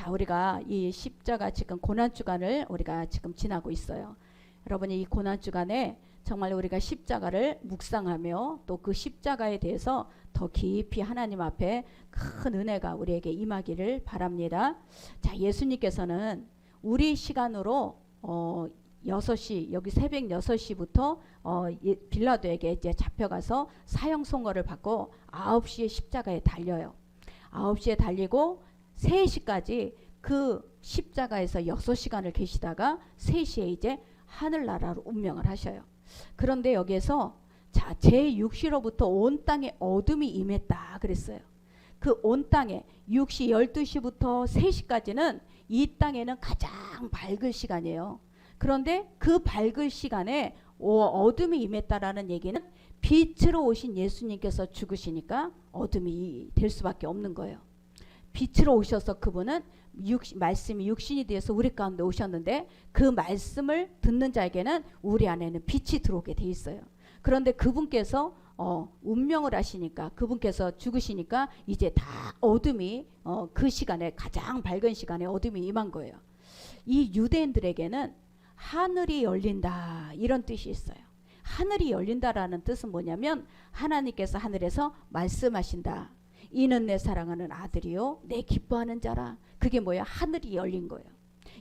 자, 우리가 이 십자가 지금 고난주간을 우리가 지금 지나고 있어요. 여러분이 이 고난주간에 정말 우리가 십자가를 묵상하며 또 그 십자가에 대해서 더 깊이 하나님 앞에 큰 은혜가 우리에게 임하기를 바랍니다. 자, 예수님께서는 우리 시간으로 6시, 여기 새벽 6시부터 빌라도에게 이제 잡혀가서 사형 선고를 받고 9시에 십자가에 달려요. 9시에 달리고 3시까지 그 십자가에서 6시간을 계시다가 3시에 이제 하늘나라로 운명을 하셔요. 그런데 여기에서 자, 제6시로부터 온 땅에 어둠이 임했다 그랬어요. 그 온 땅에 6시 12시부터 3시까지는 이 땅에는 가장 밝을 시간이에요. 그런데 그 밝을 시간에 어둠이 임했다라는 얘기는 빛으로 오신 예수님께서 죽으시니까 어둠이 될 수밖에 없는 거예요. 빛으로 오셔서 그분은 말씀이 육신이 되어서 우리 가운데 오셨는데 그 말씀을 듣는 자에게는 우리 안에는 빛이 들어오게 돼 있어요. 그런데 그분께서 운명을 하시니까 그분께서 죽으시니까 이제 다 어둠이 그 시간에 가장 밝은 시간에 어둠이 임한 거예요. 이 유대인들에게는 하늘이 열린다 이런 뜻이 있어요. 하늘이 열린다라는 뜻은 뭐냐면 하나님께서 하늘에서 말씀하신다. 이는 내 사랑하는 아들이요 내 기뻐하는 자라. 그게 뭐야? 하늘이 열린 거예요.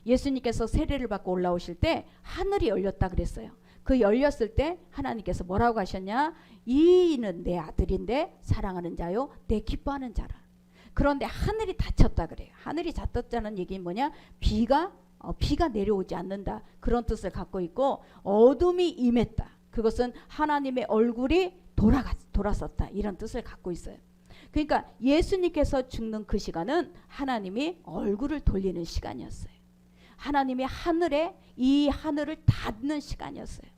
예수님께서 세례를 받고 올라오실 때 하늘이 열렸다 그랬어요. 그 열렸을 때 하나님께서 뭐라고 하셨냐? 이는 내 아들인데 사랑하는 자요 내 기뻐하는 자라. 그런데 하늘이 닫혔다 그래요. 하늘이 닫혔다는 얘기는 뭐냐? 비가 내려오지 않는다 그런 뜻을 갖고 있고 어둠이 임했다. 그것은 하나님의 얼굴이 돌아섰다 이런 뜻을 갖고 있어요. 그러니까 예수님께서 죽는 그 시간은 하나님이 얼굴을 돌리는 시간이었어요. 하나님이 이 하늘을 닫는 시간이었어요.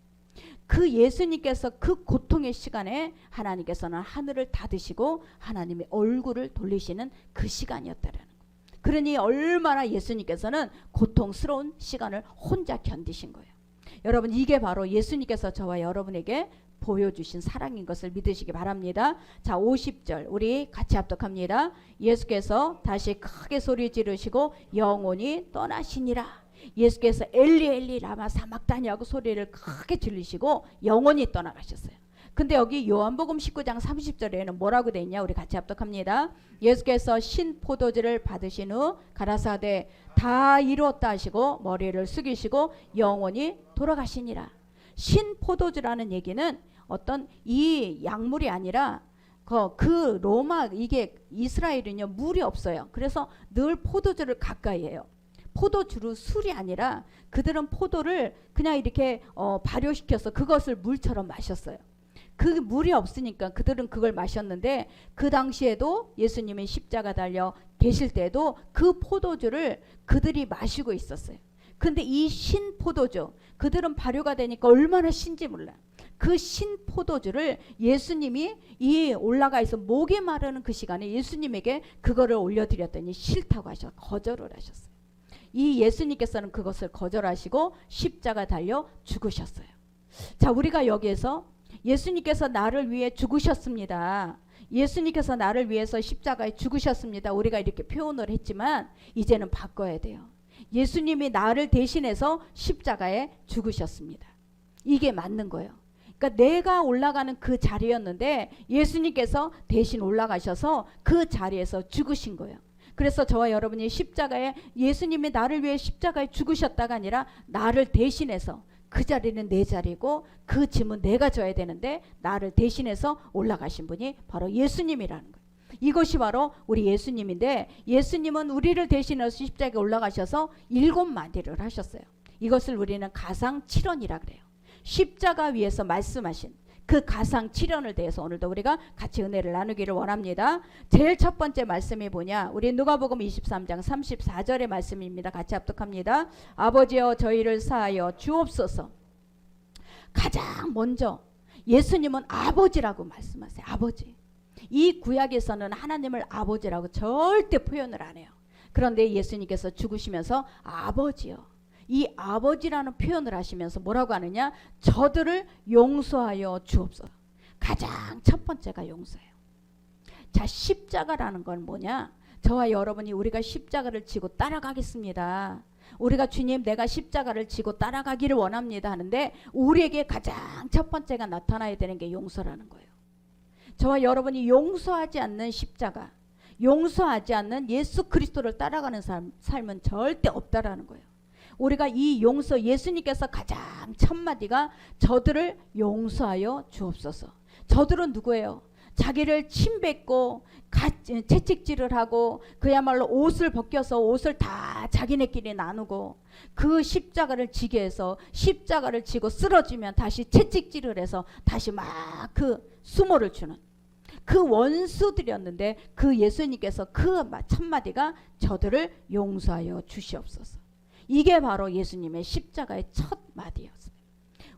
그 예수님께서 그 고통의 시간에 하나님께서는 하늘을 닫으시고 하나님의 얼굴을 돌리시는 그 시간이었다라는 거예요. 그러니 얼마나 예수님께서는 고통스러운 시간을 혼자 견디신 거예요. 여러분, 이게 바로 예수님께서 저와 여러분에게 보여주신 사랑인 것을 믿으시기 바랍니다. 자, 50절 우리 같이 합독합니다. 예수께서 다시 크게 소리 지르시고 영혼이 떠나시니라. 예수께서 엘리 엘리 라마 사막다니 하고 소리를 크게 지르시고 영혼이 떠나가셨어요. 근데 여기 요한복음 19장 30절에는 뭐라고 돼 있냐? 우리 같이 합독합니다. 예수께서 신 포도주를 받으신 후 가라사대 다 이루었다 하시고 머리를 숙이시고 영혼이 돌아가시니라. 신 포도주라는 얘기는 어떤 이 약물이 아니라 그 로마 이게 이스라엘은요 물이 없어요. 그래서 늘 포도주를 가까이 해요. 포도주로 술이 아니라 그들은 포도를 그냥 이렇게 발효시켜서 그것을 물처럼 마셨어요. 그 물이 없으니까 그들은 그걸 마셨는데 그 당시에도 예수님이 십자가 달려 계실 때도 그 포도주를 그들이 마시고 있었어요. 근데 이 신 포도주 그들은 발효가 되니까 얼마나 신지 몰라. 그 신 포도주를 예수님이 이 올라가 있어 목이 마르는 그 시간에 예수님에게 그거를 올려드렸더니 싫다고 하셔서 거절을 하셨어요. 이 예수님께서는 그것을 거절하시고 십자가 달려 죽으셨어요. 자, 우리가 여기에서 예수님께서 나를 위해 죽으셨습니다. 예수님께서 나를 위해서 십자가에 죽으셨습니다. 우리가 이렇게 표현을 했지만 이제는 바꿔야 돼요. 예수님이 나를 대신해서 십자가에 죽으셨습니다. 이게 맞는 거예요. 그러니까 내가 올라가는 그 자리였는데 예수님께서 대신 올라가셔서 그 자리에서 죽으신 거예요. 그래서 저와 여러분이 십자가에 예수님이 나를 위해 십자가에 죽으셨다가 아니라 나를 대신해서 그 자리는 내 자리고 그 짐은 내가 져야 되는데 나를 대신해서 올라가신 분이 바로 예수님이라는 거예요. 이것이 바로 우리 예수님인데 예수님은 우리를 대신해서 십자가에 올라가셔서 7마디를 하셨어요. 이것을 우리는 가상칠언이라 그래요. 십자가 위에서 말씀하신 그 가상칠언을 대해서 오늘도 우리가 같이 은혜를 나누기를 원합니다. 제일 첫 번째 말씀이 뭐냐? 우리 누가복음 23장 34절의 말씀입니다. 같이 합독합니다. 아버지여 저희를 사하여 주옵소서. 가장 먼저 예수님은 아버지라고 말씀하세요. 아버지. 이 구약에서는 하나님을 아버지라고 절대 표현을 안 해요. 그런데 예수님께서 죽으시면서 아버지요. 이 아버지라는 표현을 하시면서 뭐라고 하느냐? 저들을 용서하여 주옵소서. 가장 첫 번째가 용서예요. 자, 십자가라는 건 뭐냐? 저와 여러분이 우리가 십자가를 지고 따라가겠습니다. 우리가 주님 내가 십자가를 지고 따라가기를 원합니다 하는데 우리에게 가장 첫 번째가 나타나야 되는 게 용서라는 거예요. 저와 여러분이 용서하지 않는 십자가, 용서하지 않는 예수 그리스도를 따라가는 삶은 절대 없다라는 거예요. 우리가 이 용서, 예수님께서 가장 첫 마디가 저들을 용서하여 주옵소서. 저들은 누구예요? 자기를 침뱉고 채찍질을 하고 그야말로 옷을 벗겨서 옷을 다 자기네끼리 나누고 그 십자가를 지게 해서 십자가를 지고 쓰러지면 다시 채찍질을 해서 다시 막 그 수모를 주는 그 원수들이었는데 그 예수님께서 그 첫마디가 저들을 용서하여 주시옵소서. 이게 바로 예수님의 십자가의 첫 마디였어요.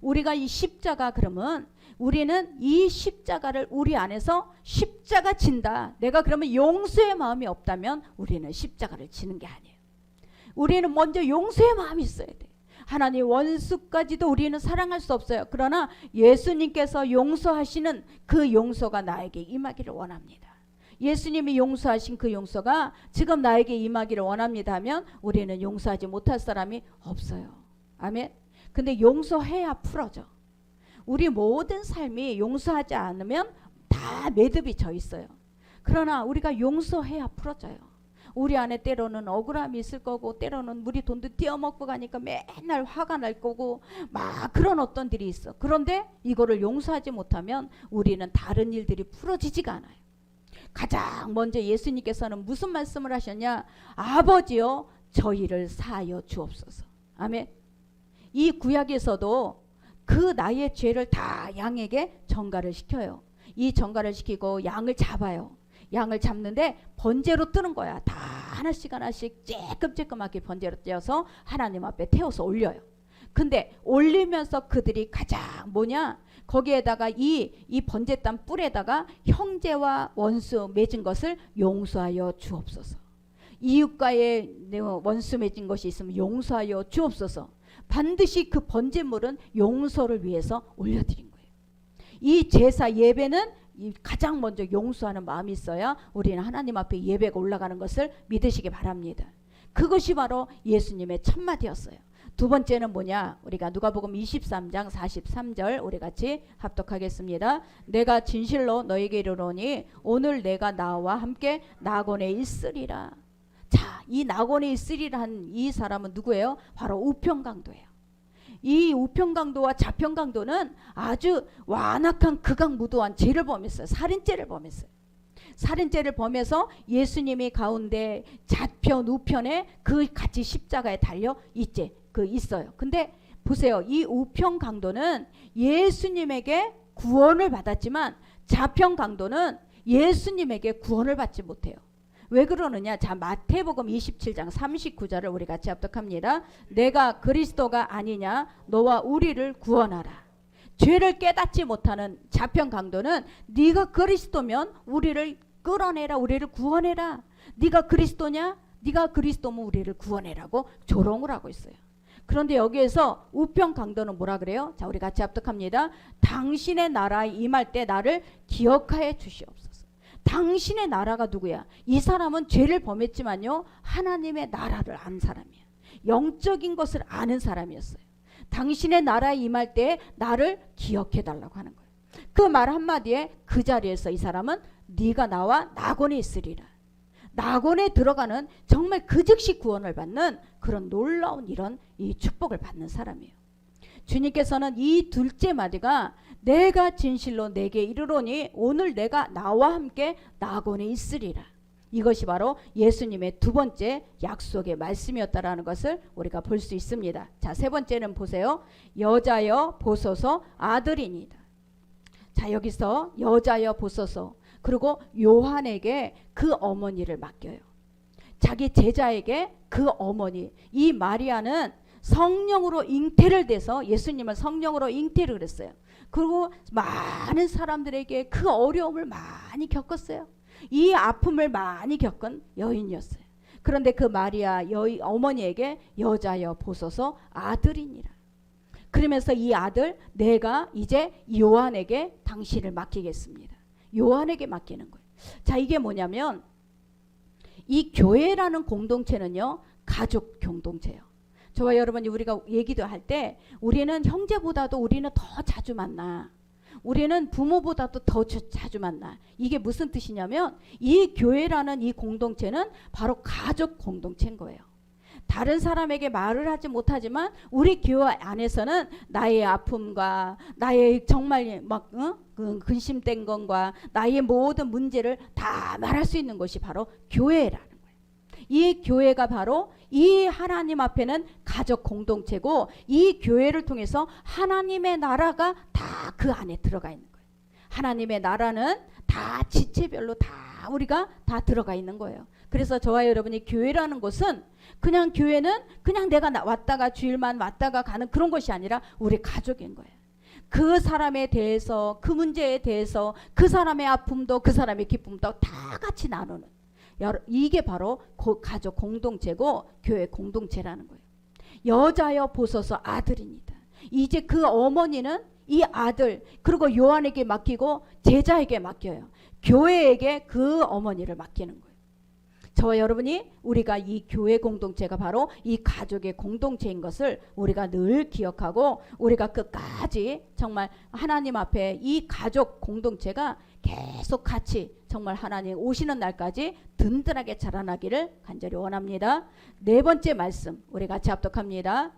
우리가 이 십자가 그러면 우리는 이 십자가를 우리 안에서 십자가 진다. 내가 그러면 용서의 마음이 없다면 우리는 십자가를 지는 게 아니에요. 우리는 먼저 용서의 마음이 있어야 돼. 하나님 원수까지도 우리는 사랑할 수 없어요. 그러나 예수님께서 용서하시는 그 용서가 나에게 임하기를 원합니다. 예수님이 용서하신 그 용서가 지금 나에게 임하기를 원합니다 하면 우리는 용서하지 못할 사람이 없어요. 아멘. 근데 용서해야 풀어져. 우리 모든 삶이 용서하지 않으면 다 매듭이 져 있어요. 그러나 우리가 용서해야 풀어져요. 우리 안에 때로는 억울함이 있을 거고 때로는 우리 돈도 떼어먹고 가니까 맨날 화가 날 거고 막 그런 어떤 일이 있어. 그런데 이거를 용서하지 못하면 우리는 다른 일들이 풀어지지가 않아요. 가장 먼저 예수님께서는 무슨 말씀을 하셨냐? 아버지여 저희를 사하여 주옵소서. 아멘. 이 구약에서도 그 나의 죄를 다 양에게 전가를 시켜요. 이 전가를 시키고 양을 잡아요. 양을 잡는데 번제로 뜨는 거야. 다 하나씩 하나씩 쬐끔쬐끔하게 번제로 떼어서 하나님 앞에 태워서 올려요. 근데 올리면서 그들이 가장 뭐냐? 거기에다가 이 번제단 뿔에다가 형제와 원수 맺은 것을 용서하여 주옵소서. 이웃과의 원수 맺은 것이 있으면 용서하여 주옵소서. 반드시 그 번제물은 용서를 위해서 올려드린 거예요. 이 제사 예배는 가장 먼저 용서하는 마음이 있어야 우리는 하나님 앞에 예배가 올라가는 것을 믿으시기 바랍니다. 그것이 바로 예수님의 첫마디였어요. 두 번째는 뭐냐? 우리가 누가복음 23장 43절 우리 같이 합독하겠습니다. 내가 진실로 너에게 이르노니 오늘 내가 나와 함께 낙원에 있으리라. 자, 이 낙원에 있으리라 한 이 사람은 누구예요? 바로 우평강도예요. 이 우평강도와 자평강도는 아주 완악한 극악무도한 죄를 범했어요. 살인죄를 범했어요. 살인죄를 범해서 예수님이 가운데 좌편 우편에 그 같이 십자가에 달려 있어요. 근데 보세요. 이 우평강도는 예수님에게 구원을 받았지만 자평강도는 예수님에게 구원을 받지 못해요. 왜 그러느냐? 자, 마태복음 27장 39절을 우리 같이 합독합니다. 내가 그리스도가 아니냐? 너와 우리를 구원하라. 죄를 깨닫지 못하는 자평강도는 네가 그리스도면 우리를 끌어내라. 우리를 구원해라. 네가 그리스도냐? 네가 그리스도면 우리를 구원해라고 조롱을 하고 있어요. 그런데 여기에서 우평강도는 뭐라 그래요? 자, 우리 같이 합독합니다. 당신의 나라에 임할 때 나를 기억하여 주시옵소서. 당신의 나라가 누구야? 이 사람은 죄를 범했지만요 하나님의 나라를 안 사람이야. 영적인 것을 아는 사람이었어요. 당신의 나라에 임할 때 나를 기억해 달라고 하는 거예요. 그 말 한마디에 그 자리에서 이 사람은 네가 나와 낙원에 있으리라. 낙원에 들어가는 정말 그 즉시 구원을 받는 그런 놀라운 이런 이 축복을 받는 사람이에요. 주님께서는 이 둘째 마디가 내가 진실로 내게 이르노니 오늘 내가 나와 함께 낙원에 있으리라. 이것이 바로 예수님의 두 번째 약속의 말씀이었다라는 것을 우리가 볼 수 있습니다. 자, 세 번째는 보세요. 여자여 보소서 아들이니이다. 자, 여기서 여자여 보소서 그리고 요한에게 그 어머니를 맡겨요. 자기 제자에게 그 어머니, 이 마리아는 성령으로 잉태를 돼서 예수님을 성령으로 잉태를 했어요. 그리고 많은 사람들에게 그 어려움을 많이 겪었어요. 이 아픔을 많이 겪은 여인이었어요. 그런데 그 마리아 어머니에게 여자여 보소서 아들이니라. 그러면서 이 아들 내가 이제 요한에게 당신을 맡기겠습니다. 요한에게 맡기는 거예요. 자, 이게 뭐냐면 이 교회라는 공동체는요, 가족 공동체예요. 저와 여러분이 우리가 얘기도 할 때 우리는 형제보다도 우리는 더 자주 만나. 우리는 부모보다도 더 자주 만나. 이게 무슨 뜻이냐면 이 교회라는 이 공동체는 바로 가족 공동체인 거예요. 다른 사람에게 말을 하지 못하지만 우리 교회 안에서는 나의 아픔과 나의 정말 막 근심된 것과 나의 모든 문제를 다 말할 수 있는 것이 바로 교회라는 거예요. 이 교회가 바로 이 하나님 앞에는 가족 공동체고 이 교회를 통해서 하나님의 나라가 다 그 안에 들어가 있는 거예요. 하나님의 나라는 다 지체별로 다 우리가 다 들어가 있는 거예요. 그래서 저와 여러분이 교회라는 곳은 그냥 교회는 그냥 내가 왔다가 주일만 왔다가 가는 그런 것이 아니라 우리 가족인 거예요. 그 사람에 대해서 그 문제에 대해서 그 사람의 아픔도 그 사람의 기쁨도 다 같이 나누는 이게 바로 가족 공동체고 교회 공동체라는 거예요. 여자여 보소서 아들이니다. 이제 그 어머니는 이 아들 그리고 요한에게 맡기고 제자에게 맡겨요. 교회에게 그 어머니를 맡기는 거예요. 저와 여러분이 우리가 이 교회 공동체가 바로 이 가족의 공동체인 것을 우리가 늘 기억하고 우리가 끝까지 정말 하나님 앞에 이 가족 공동체가 계속 같이 정말 하나님 오시는 날까지 든든하게 자라나기를 간절히 원합니다. 네 번째 말씀 우리 같이 합독합니다.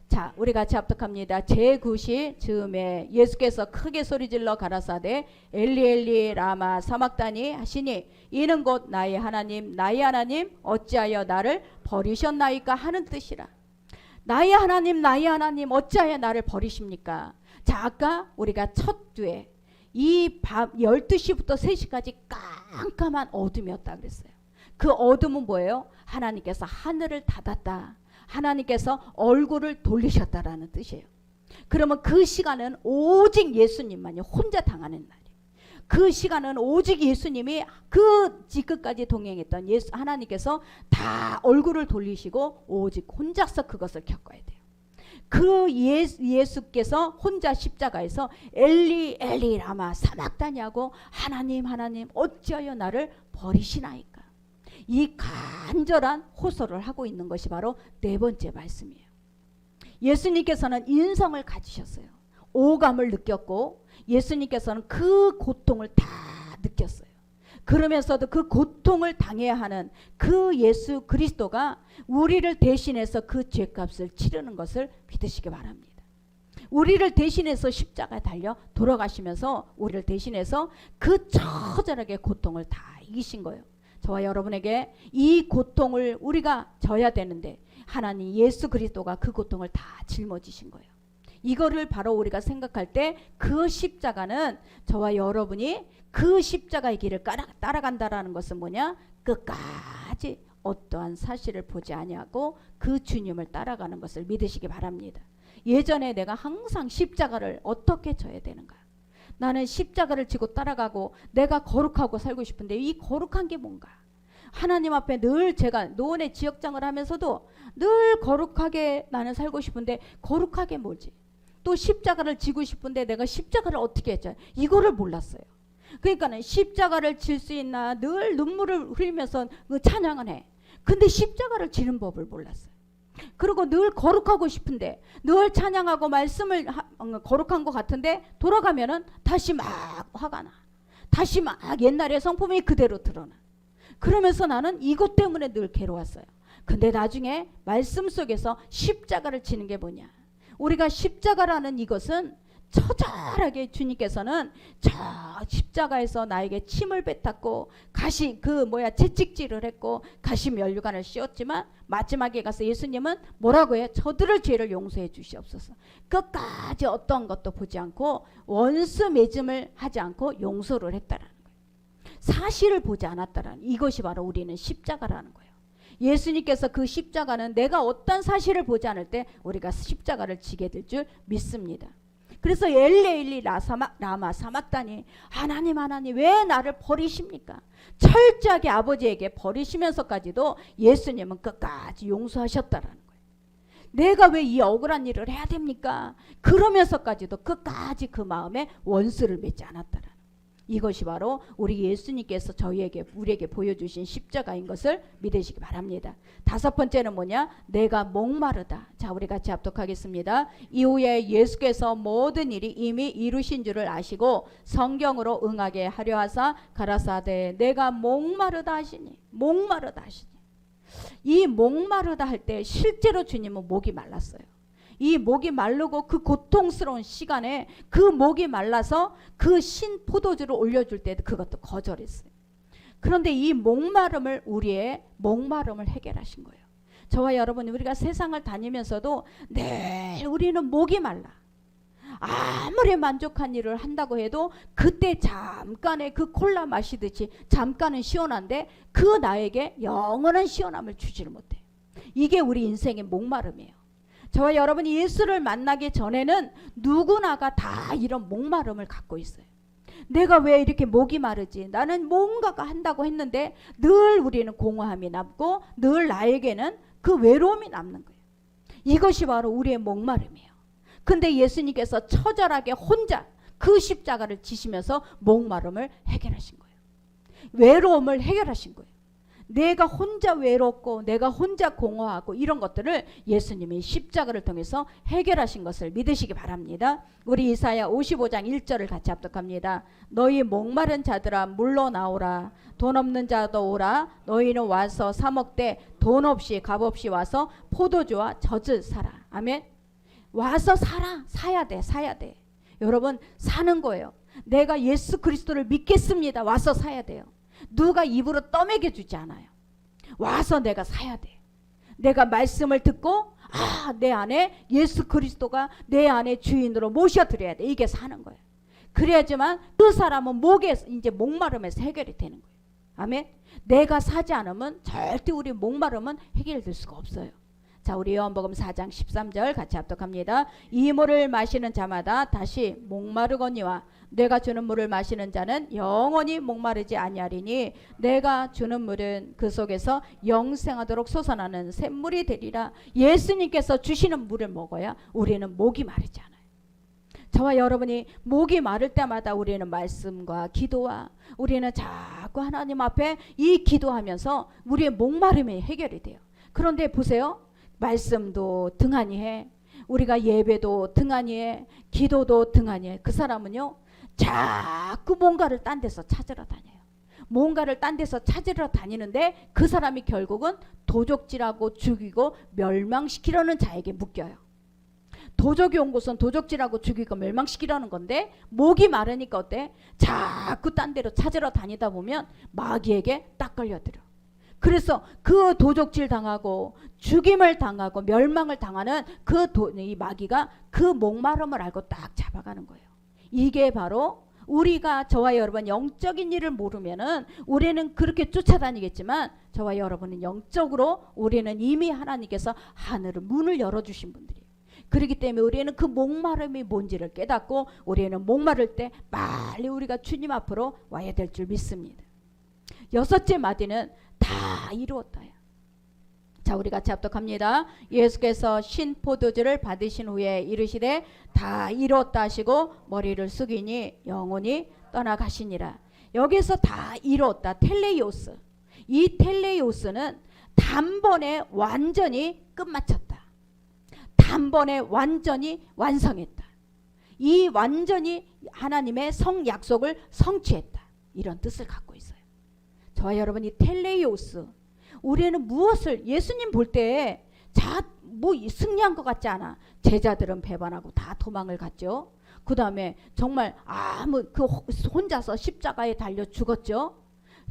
자, 우리 같이 합독합니다. 제9시 즈음에 예수께서 크게 소리질러 가라사대 엘리 엘리 라마 사막다니 하시니 이는 곧 나의 하나님 어찌하여 나를 버리셨나이까 하는 뜻이라. 나의 하나님 어찌하여 나를 버리십니까? 자, 아까 우리가 첫 뒤에 이 밤 12시부터 3시까지 깜깜한 어둠이었다 그랬어요. 그 어둠은 뭐예요? 하나님께서 하늘을 닫았다. 하나님께서 얼굴을 돌리셨다라는 뜻이에요. 그러면 그 시간은 오직 예수님만이 혼자 당하는 날이에요. 그 시간은 오직 예수님이 그 지금까지 동행했던 하나님께서 다 얼굴을 돌리시고 오직 혼자서 그것을 겪어야 돼요. 그 예수께서 혼자 십자가에서 엘리 엘리 라마 사막다니하고 하나님 어찌하여 나를 버리시나이까. 이 간절한 호소를 하고 있는 것이 바로 네 번째 말씀이에요. 예수님께서는 인성을 가지셨어요. 오감을 느꼈고 예수님께서는 그 고통을 다 느꼈어요. 그러면서도 그 고통을 당해야 하는 그 예수 그리스도가 우리를 대신해서 그 죄값을 치르는 것을 믿으시기 바랍니다. 우리를 대신해서 십자가에 달려 돌아가시면서 우리를 대신해서 그 처절하게 고통을 다 이기신 거예요. 저와 여러분에게 이 고통을 우리가 져야 되는데 하나님 예수 그리스도가 그 고통을 다 짊어지신 거예요. 이거를 바로 우리가 생각할 때 그 십자가는 저와 여러분이 그 십자가의 길을 따라간다라는 것은 뭐냐? 끝까지 어떠한 사실을 보지 아니하고 그 주님을 따라가는 것을 믿으시기 바랍니다. 예전에 내가 항상 십자가를 어떻게 져야 되는가? 나는 십자가를 지고 따라가고 내가 거룩하고 살고 싶은데 이 거룩한 게 뭔가? 하나님 앞에 늘 제가 노원의 지역장을 하면서도 늘 거룩하게 나는 살고 싶은데 거룩하게 뭐지? 또 십자가를 지고 싶은데 내가 십자가를 어떻게 했죠? 이거를 몰랐어요. 그러니까는 십자가를 질 수 있나 늘 눈물을 흘리면서 찬양을 해. 근데 십자가를 지는 법을 몰랐어요. 그리고 늘 거룩하고 싶은데 늘 찬양하고 말씀을 거룩한 것 같은데 돌아가면은 다시 막 화가 나. 다시 막 옛날의 성품이 그대로 드러나. 그러면서 나는 이것 때문에 늘 괴로웠어요. 근데 나중에 말씀 속에서 십자가를 지는 게 뭐냐? 우리가 십자가라는 이것은 처절하게 주님께서는 저 십자가에서 나에게 침을 뱉었고 채찍질을 했고 가시 면류관을 씌웠지만 마지막에 가서 예수님은 뭐라고 해요? 저들을 죄를 용서해 주시옵소서. 끝까지 어떤 것도 보지 않고 원수 맺음을 하지 않고 용서를 했다라는 거예요. 사실을 보지 않았다라는 이것이 바로 우리는 십자가라는 거예요. 예수님께서 그 십자가는 내가 어떤 사실을 보지 않을 때 우리가 십자가를 지게 될 줄 믿습니다. 그래서 엘리 라마 사막다니 하나님 왜 나를 버리십니까? 철저하게 아버지에게 버리시면서까지도 예수님은 끝까지 용서하셨다라는 거예요. 내가 왜 이 억울한 일을 해야 됩니까? 그러면서까지도 끝까지 그 마음에 원수를 맺지 않았다라는 거예요. 이것이 바로 우리 예수님께서 우리에게 보여주신 십자가인 것을 믿으시기 바랍니다. 다섯 번째는 뭐냐? 내가 목마르다. 자, 우리 같이 합독하겠습니다. 이후에 예수께서 모든 일이 이미 이루신 줄을 아시고 성경으로 응하게 하려 하사 가라사대 내가 목마르다 하시니. 목마르다 하시니. 이 목마르다 할 때 실제로 주님은 목이 말랐어요. 이 목이 마르고 그 고통스러운 시간에 그 목이 말라서 그 신 포도주를 올려줄 때도 그것도 거절했어요. 그런데 이 목마름을 우리의 목마름을 해결하신 거예요. 저와 여러분, 우리가 세상을 다니면서도 늘 우리는 목이 말라. 아무리 만족한 일을 한다고 해도 그때 잠깐의 그 콜라 마시듯이 잠깐은 시원한데 그 나에게 영원한 시원함을 주지를 못해. 이게 우리 인생의 목마름이에요. 저와 여러분이 예수를 만나기 전에는 누구나가 다 이런 목마름을 갖고 있어요. 내가 왜 이렇게 목이 마르지? 나는 뭔가가 한다고 했는데 늘 우리는 공허함이 남고 늘 나에게는 그 외로움이 남는 거예요. 이것이 바로 우리의 목마름이에요. 근데 예수님께서 처절하게 혼자 그 십자가를 지시면서 목마름을 해결하신 거예요. 외로움을 해결하신 거예요. 내가 혼자 외롭고 내가 혼자 공허하고 이런 것들을 예수님이 십자가를 통해서 해결하신 것을 믿으시기 바랍니다. 우리 이사야 55장 1절을 같이 합독합니다. 너희 목마른 자들아 물러 나오라. 돈 없는 자도 오라. 너희는 와서 사 먹되 돈 없이 값 없이 와서 포도주와 젖을 사라. 아멘. 와서 사라. 사야 돼. 사야 돼. 여러분, 사는 거예요. 내가 예수 그리스도를 믿겠습니다. 와서 사야 돼요. 누가 입으로 떠먹여 주지 않아요. 와서 내가 사야 돼. 내가 말씀을 듣고 내 안에 예수 그리스도가 내 안에 주인으로 모셔드려야 돼. 이게 사는 거예요. 그래야지만 그 사람은 이제 목마름에서 해결이 되는 거예요. 아멘. 내가 사지 않으면 절대 우리 목마름은 해결될 수가 없어요. 자, 우리 요한복음 4장 13절 같이 합독합니다. 이 물을 마시는 자마다 다시 목마르거니와 내가 주는 물을 마시는 자는 영원히 목마르지 아니하리니 내가 주는 물은 그 속에서 영생하도록 솟아나는 샘물이 되리라. 예수님께서 주시는 물을 먹어야 우리는 목이 마르지 않아요. 저와 여러분이 목이 마를 때마다 우리는 말씀과 기도와 우리는 자꾸 하나님 앞에 이 기도하면서 우리의 목마름이 해결이 돼요. 그런데 보세요. 말씀도 등한히 해. 우리가 예배도 등한히 해. 기도도 등한히 해. 그 사람은요, 자꾸 뭔가를 딴 데서 찾으러 다녀요. 뭔가를 딴 데서 찾으러 다니는데 그 사람이 결국은 도적질하고 죽이고 멸망시키려는 자에게 묶여요. 도적이 온 곳은 도적질하고 죽이고 멸망시키려는 건데 목이 마르니까 어때? 자꾸 딴 데로 찾으러 다니다 보면 마귀에게 딱 걸려들어. 그래서 그 도적질 당하고 죽임을 당하고 멸망을 당하는 이 마귀가 그 목마름을 알고 딱 잡아가는 거예요. 이게 바로 우리가 저와 여러분 영적인 일을 모르면은 우리는 그렇게 쫓아다니겠지만 저와 여러분은 영적으로 우리는 이미 하나님께서 하늘을 문을 열어주신 분들이에요. 그렇기 때문에 우리는 그 목마름이 뭔지를 깨닫고 우리는 목마를 때 빨리 우리가 주님 앞으로 와야 될 줄 믿습니다. 여섯째 마디는 다 이루었다야. 자, 우리 같이 합독합니다. 예수께서 신 포도주를 받으신 후에 이르시되 다 이루었다 하시고 머리를 숙이니 영혼이 떠나가시니라. 여기서 다 이루었다. 텔레이오스. 이 텔레이오스는 단번에 완전히 끝마쳤다. 단번에 완전히 완성했다. 이 완전히 하나님의 성약속을 성취했다. 이런 뜻을 갖고 있어요. 저와 여러분이 텔레이오스, 우리는 무엇을 예수님 볼 때 뭐 승리한 것 같지 않아. 제자들은 배반하고 다 도망을 갔죠. 그 다음에 정말 혼자서 십자가에 달려 죽었죠.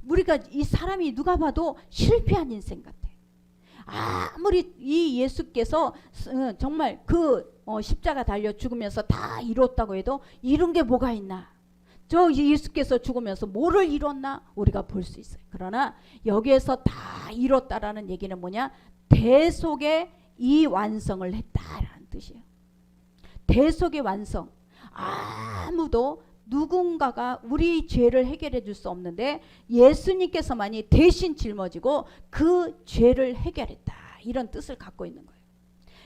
우리가 이 사람이 누가 봐도 실패한 인생 같아. 아무리 이 예수께서 정말 십자가 달려 죽으면서 다 이뤘다고 해도 이룬 게 뭐가 있나. 저 예수께서 죽으면서 뭐를 이뤘나 우리가 볼 수 있어요. 그러나 여기에서 다 이뤘다라는 얘기는 뭐냐? 대속의 이 완성을 했다라는 뜻이에요. 대속의 완성. 아무도 누군가가 우리 죄를 해결해 줄 수 없는데 예수님께서만이 대신 짊어지고 그 죄를 해결했다. 이런 뜻을 갖고 있는 거예요.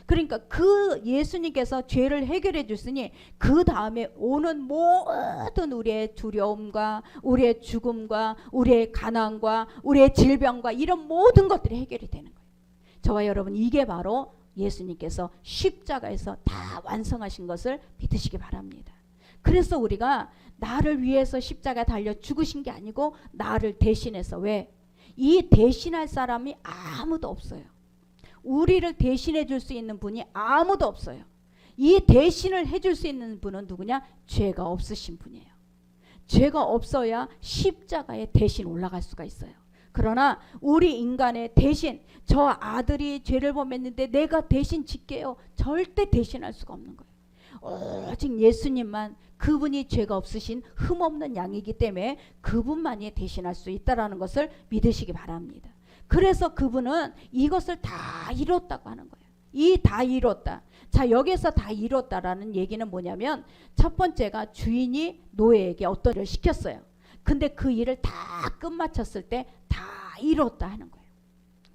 그러니까 그 예수님께서 죄를 해결해 줬으니 그 다음에 오는 모든 우리의 두려움과 우리의 죽음과 우리의 가난과 우리의 질병과 이런 모든 것들이 해결이 되는 거예요. 저와 여러분, 이게 바로 예수님께서 십자가에서 다 완성하신 것을 믿으시기 바랍니다. 그래서 우리가 나를 위해서 십자가에 달려 죽으신 게 아니고 나를 대신해서, 왜? 이 대신할 사람이 아무도 없어요. 우리를 대신해 줄 수 있는 분이 아무도 없어요. 이 대신을 해줄 수 있는 분은 누구냐? 죄가 없으신 분이에요. 죄가 없어야 십자가에 대신 올라갈 수가 있어요. 그러나 우리 인간의 대신, 저 아들이 죄를 범했는데 내가 대신 짓게요, 절대 대신할 수가 없는 거예요. 오직 예수님만, 그분이 죄가 없으신 흠없는 양이기 때문에 그분만이 대신할 수 있다는 것을 믿으시기 바랍니다. 그래서 그분은 이것을 다 이뤘다고 하는 거예요. 이 다 이뤘다. 자, 여기서 다 이뤘다라는 얘기는 뭐냐면, 첫 번째가 주인이 노예에게 어떤 일을 시켰어요. 근데 그 일을 다 끝마쳤을 때 다 이뤘다 하는 거예요.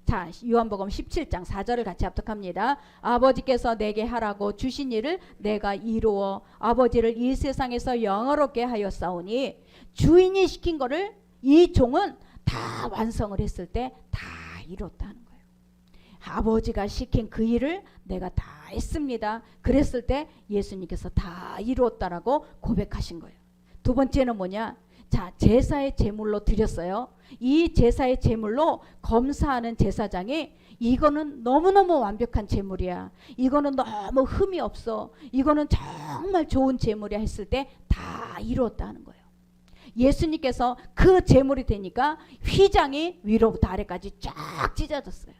자, 요한복음 17장 4절을 같이 합독합니다. 아버지께서 내게 하라고 주신 일을 내가 이루어 아버지를 이 세상에서 영화롭게 하였사오니, 주인이 시킨 거를 이 종은 다 완성을 했을 때 다 이뤘다 하는 거예요. 아버지가 시킨 그 일을 내가 다 했습니다. 그랬을 때 예수님께서 다 이루었다라고 고백하신 거예요. 두 번째는 뭐냐? 자, 제사의 제물로 드렸어요. 이 제사의 제물로 검사하는 제사장이 이거는 너무너무 완벽한 제물이야, 이거는 너무 흠이 없어, 이거는 정말 좋은 제물이야 했을 때 다 이루었다 하는 거예요. 예수님께서 그 제물이 되니까 휘장이 위로부터 아래까지 쫙 찢어졌어요.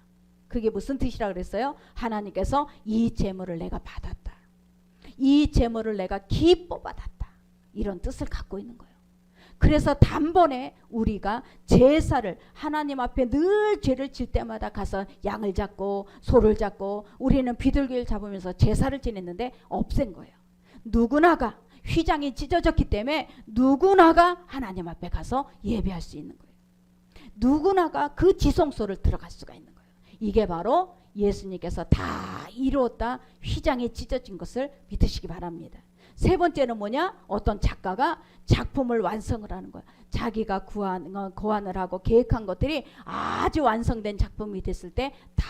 그게 무슨 뜻이라 그랬어요? 하나님께서 이 제물을 내가 받았다, 이 제물을 내가 기뻐 받았다, 이런 뜻을 갖고 있는 거예요. 그래서 단번에 우리가 제사를, 하나님 앞에 늘 죄를 질 때마다 가서 양을 잡고 소를 잡고 우리는 비둘기를 잡으면서 제사를 지냈는데 없앤 거예요. 누구나가 휘장이 찢어졌기 때문에 누구나가 하나님 앞에 가서 예배할 수 있는 거예요. 누구나가 그 지성소를 들어갈 수가 있는 거예요. 이게 바로 예수님께서 다 이루었다, 휘장이 찢어진 것을 믿으시기 바랍니다. 세 번째는 뭐냐? 어떤 작가가 작품을 완성을 하는 거야. 자기가 고안을 하고 계획한 것들이 아주 완성된 작품이 됐을 때 다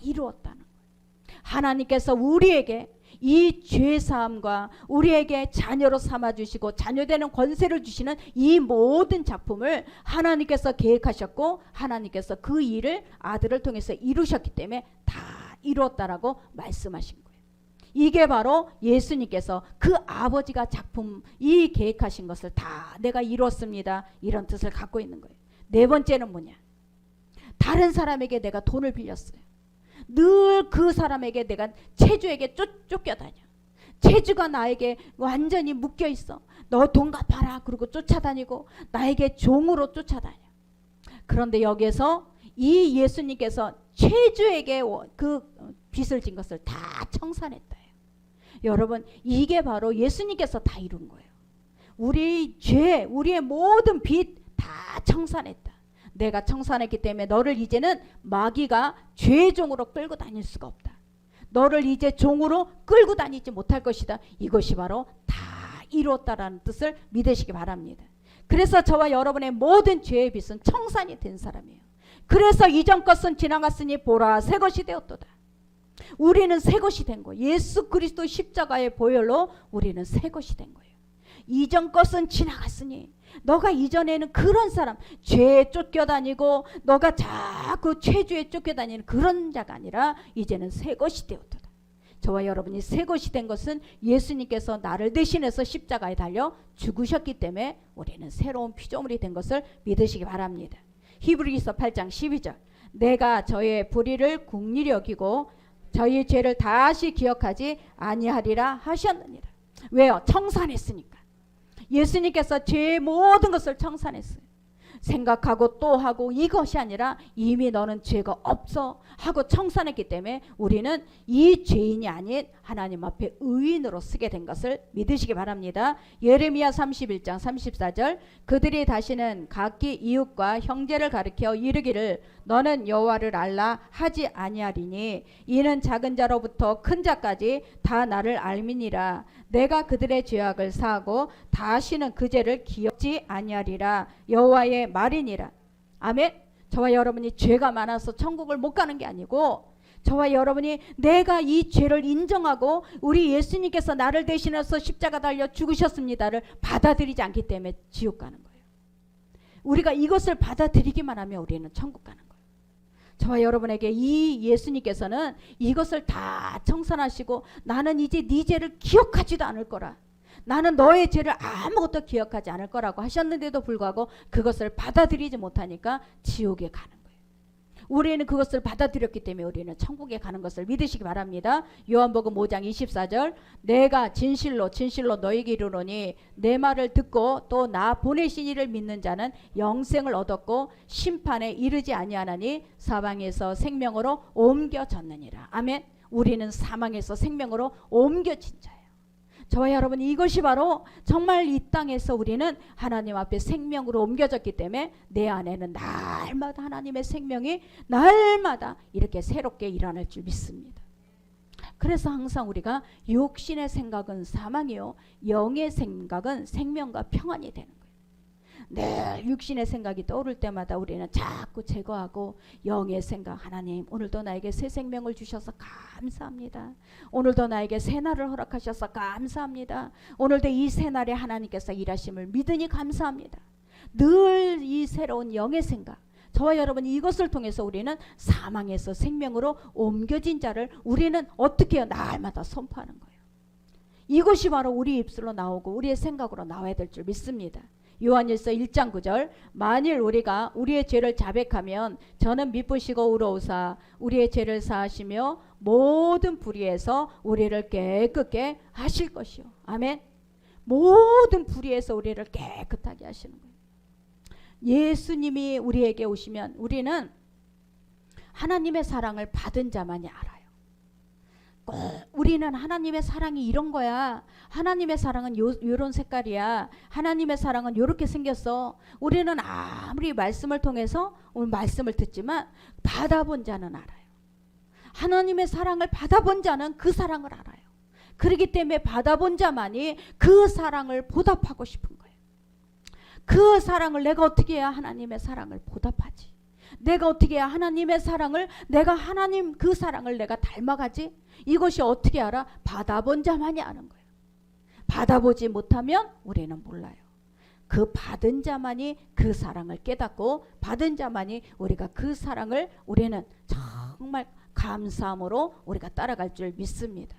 이루었다는 거예요. 하나님께서 우리에게 이 죄사함과 우리에게 자녀로 삼아주시고 자녀되는 권세를 주시는 이 모든 작품을 하나님께서 계획하셨고, 하나님께서 그 일을 아들을 통해서 이루셨기 때문에 다 이루었다라고 말씀하신 거예요. 이게 바로 예수님께서 그 아버지가 작품, 이 계획하신 것을 다 내가 이뤘습니다, 이런 뜻을 갖고 있는 거예요. 네 번째는 뭐냐? 다른 사람에게 내가 돈을 빌렸어요. 늘 그 사람에게 내가 체주에게 쫓겨다녀. 체주가 나에게 완전히 묶여 있어. 너 돈 갚아라 그러고 쫓아다니고 나에게 종으로 쫓아다녀. 그런데 여기에서 이 예수님께서 체주에게 그 빚을 진 것을 다 청산했다. 여러분, 이게 바로 예수님께서 다 이룬 거예요. 우리 죄, 우리의 모든 빚 다 청산했다. 내가 청산했기 때문에 너를 이제는 마귀가 죄종으로 끌고 다닐 수가 없다. 너를 이제 종으로 끌고 다니지 못할 것이다. 이것이 바로 다 이루었다라는 뜻을 믿으시기 바랍니다. 그래서 저와 여러분의 모든 죄의 빚은 청산이 된 사람이에요. 그래서 이전 것은 지나갔으니 보라 새 것이 되었도다. 우리는 새 것이 된 거예요. 예수 그리스도 십자가의 보혈로 우리는 새 것이 된 거예요. 이전 것은 지나갔으니, 너가 이전에는 그런 사람, 죄에 쫓겨다니고 너가 자꾸 죄주에 쫓겨다니는 그런 자가 아니라 이제는 새 것이 되었도다. 저와 여러분이 새 것이 된 것은 예수님께서 나를 대신해서 십자가에 달려 죽으셨기 때문에 우리는 새로운 피조물이 된 것을 믿으시기 바랍니다. 히브리서 8장 12절, 내가 저의 불의를 긍휼히 여기고 저희 죄를 다시 기억하지 아니하리라 하셨느니라. 왜요? 청산했으니까. 예수님께서 죄의 모든 것을 청산했어요. 생각하고 또 하고 이것이 아니라 이미 너는 죄가 없어 하고 청산했기 때문에 우리는 이 죄인이 아닌 하나님 앞에 의인으로 쓰게 된 것을 믿으시기 바랍니다. 예레미야 31장 34절 그들이 다시는 각기 이웃과 형제를 가리켜 이르기를 너는 여호와를 알라 하지 아니하리니 이는 작은 자로부터 큰 자까지 다 나를 알미니라. 내가 그들의 죄악을 사하고 다시는 그 죄를 기억지 아니하리라. 여호와의 말이니라. 아멘. 저와 여러분이 죄가 많아서 천국을 못 가는 게 아니고 저와 여러분이 내가 이 죄를 인정하고 우리 예수님께서 나를 대신해서 십자가 달려 죽으셨습니다를 받아들이지 않기 때문에 지옥 가는 거예요. 우리가 이것을 받아들이기만 하면 우리는 천국 가는 거예요. 저와 여러분에게 이 예수님께서는 이것을 다 청산하시고 나는 이제 네 죄를 기억하지도 않을 거라. 나는 너의 죄를 아무것도 기억하지 않을 거라고 하셨는데도 불구하고 그것을 받아들이지 못하니까 지옥에 가는 거예요. 우리는 그것을 받아들였기 때문에 우리는 천국에 가는 것을 믿으시기 바랍니다. 요한복음 5장 24절 내가 진실로 너에게 이르노니 내 말을 듣고 또 나 보내신 이를 믿는 자는 영생을 얻었고 심판에 이르지 아니하나니 사망에서 생명으로 옮겨졌느니라. 아멘. 우리는 사망에서 생명으로 옮겨진 자예요. 저와 여러분 이것이 바로 정말 이 땅에서 우리는 하나님 앞에 생명으로 옮겨졌기 때문에 내 안에는 날마다 하나님의 생명이 날마다 이렇게 새롭게 일어날 줄 믿습니다. 그래서 항상 우리가 육신의 생각은 사망이요 영의 생각은 생명과 평안이 되는 거예요. 늘 육신의 생각이 떠오를 때마다 우리는 자꾸 제거하고 영의 생각 하나님 오늘도 나에게 새 생명을 주셔서 감사합니다. 오늘도 나에게 새 날을 허락하셔서 감사합니다. 오늘도 이 새 날에 하나님께서 일하심을 믿으니 감사합니다. 늘 이 새로운 영의 생각 저와 여러분 이것을 통해서 우리는 사망에서 생명으로 옮겨진 자를 우리는 어떻게 해요? 날마다 선포하는 거예요. 이것이 바로 우리 입술로 나오고 우리의 생각으로 나와야 될 줄 믿습니다. 요한일서 1장 9절 만일 우리가 우리의 죄를 자백하면 저는 미쁘시고 의로우사 우리의 죄를 사하시며 모든 불의에서 우리를 깨끗게 하실 것이요. 아멘. 모든 불의에서 우리를 깨끗하게 하시는 거예요. 예수님이 우리에게 오시면 우리는 하나님의 사랑을 받은 자만이 알아요. 꼭 우리는 하나님의 사랑이 이런 거야. 하나님의 사랑은 요런 색깔이야. 하나님의 사랑은 요렇게 생겼어. 우리는 아무리 말씀을 통해서 오늘 말씀을 듣지만 받아본 자는 알아요. 하나님의 사랑을 받아본 자는 그 사랑을 알아요. 그렇기 때문에 받아본 자만이 그 사랑을 보답하고 싶은 거예요. 그 사랑을 내가 어떻게 해야 하나님의 사랑을 보답하지? 내가 어떻게 해야 하나님의 사랑을 내가 하나님 그 사랑을 내가 닮아가지? 이것이 어떻게 알아? 받아본 자만이 아는 거예요. 받아보지 못하면 우리는 몰라요. 그 받은 자만이 그 사랑을 깨닫고 받은 자만이 우리가 그 사랑을 우리는 정말 감사함으로 우리가 따라갈 줄 믿습니다.